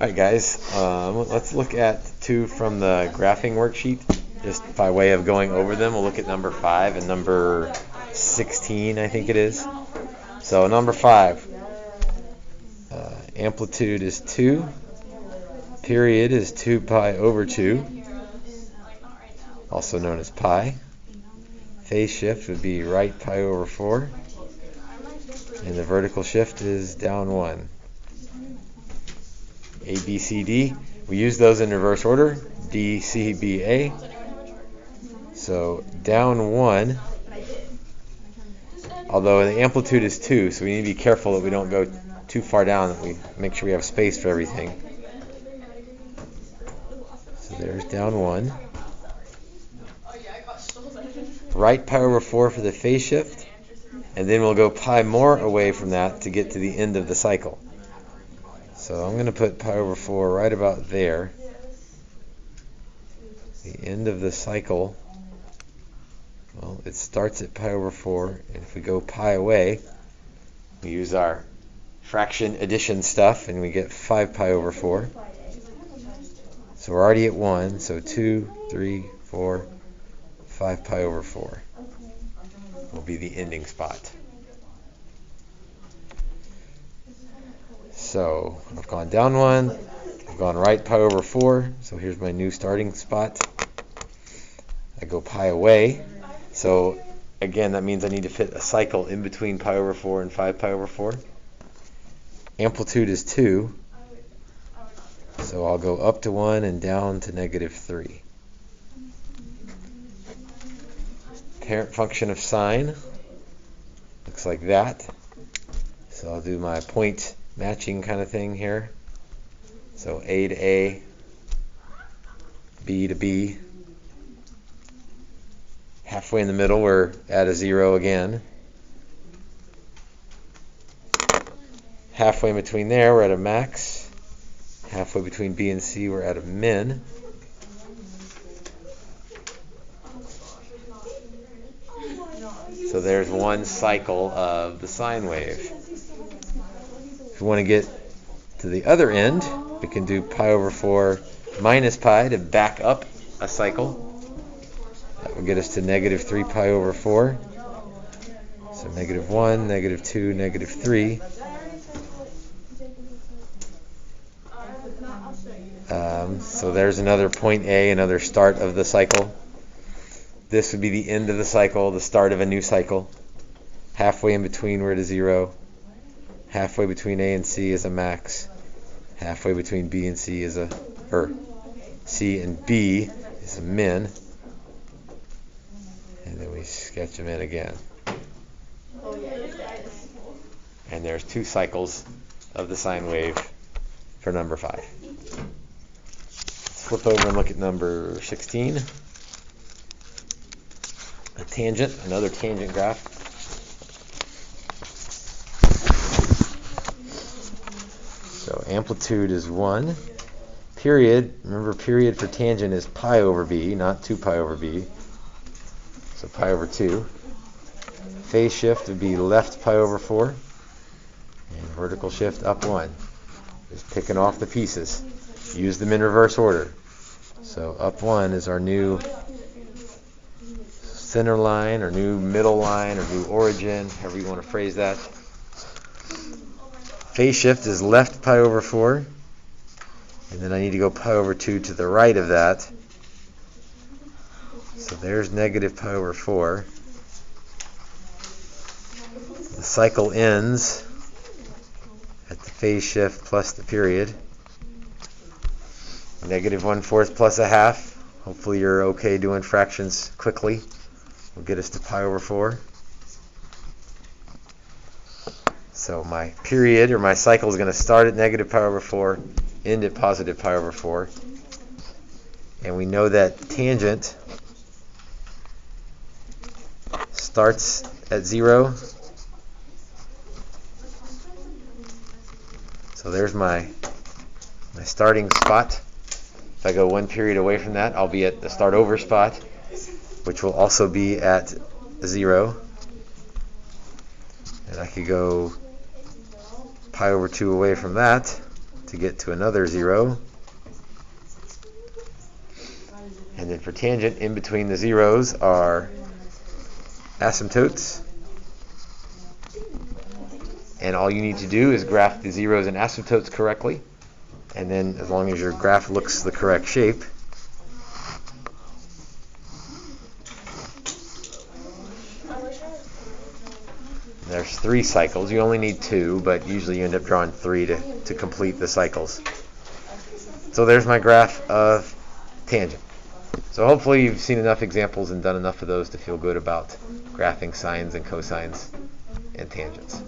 Alright guys, let's look at two from the graphing worksheet, just by way of going over them. We'll look at number 5 and number 16, I think it is. So number 5, amplitude is 2, period is 2 pi over 2, also known as pi. Phase shift would be right pi over 4, and the vertical shift is down 1. A, B, C, D. We use those in reverse order. D, C, B, A. So down 1, although the amplitude is 2, so we need to be careful that we don't go too far down, that we make sure we have space for everything. So there's down 1. Right pi over 4 for the phase shift, and then we'll go pi more away from that to get to the end of the cycle. So I'm going to put pi over 4 right about there. The end of the cycle, well, it starts at pi over 4, and if we go pi away, we use our fraction addition stuff, and we get 5 pi over 4. So we're already at 1, so 2, 3, 4, 5 pi over 4 will be the ending spot. So I've gone down 1, I've gone right pi over 4, so here's my new starting spot. I go pi away, so again that means I need to fit a cycle in between pi over 4 and 5 pi over 4. Amplitude is 2, so I'll go up to 1 and down to -3. Parent function of sine looks like that. So I'll do my point matching kind of thing here. So A to A, B to B. Halfway in the middle we're at a 0 again. Halfway in between there we're at a max. Halfway between B and C we're at a min. So there's one cycle of the sine wave. If we want to get to the other end, we can do pi over 4 minus pi to back up a cycle. That will get us to -3 pi over 4. So -1, -2, -3. So there's another point A, another start of the cycle. This would be the end of the cycle, the start of a new cycle. Halfway in between we're at a 0. Halfway between A and C is a max. Halfway between B and C is C and B is a min. And then we sketch them in again. And there's 2 cycles of the sine wave for number 5. Let's flip over and look at number 16. A tangent, another tangent graph. So amplitude is 1. Period, remember period for tangent is pi over b, not 2 pi over b. So pi over 2. Phase shift would be left pi over 4. And vertical shift up 1. Just picking off the pieces. Use them in reverse order. So up 1 is our new center line, or new middle line, or new origin, however you want to phrase that. Phase shift is left pi over 4, and then I need to go pi over 2 to the right of that. So there's -pi over 4. The cycle ends at the phase shift plus the period. -1/4 plus a half. Hopefully you're okay doing fractions quickly. Will get us to pi over 4. So my period, or my cycle, is going to start at -pi over 4, end at +pi over 4. And we know that tangent starts at 0. So there's my starting spot. If I go one period away from that, I'll be at the start over spot, which will also be at 0. And I could go pi over 2 away from that to to get to another 0. And then for tangent, in between the zeros are asymptotes. And all you need to do is graph the zeros and asymptotes correctly. And then as long as your graph looks the correct shape, there's 3 cycles. You only need 2, but usually you end up drawing 3 to complete the cycles. So there's my graph of tangent. So hopefully you've seen enough examples and done enough of those to feel good about graphing sines and cosines and tangents.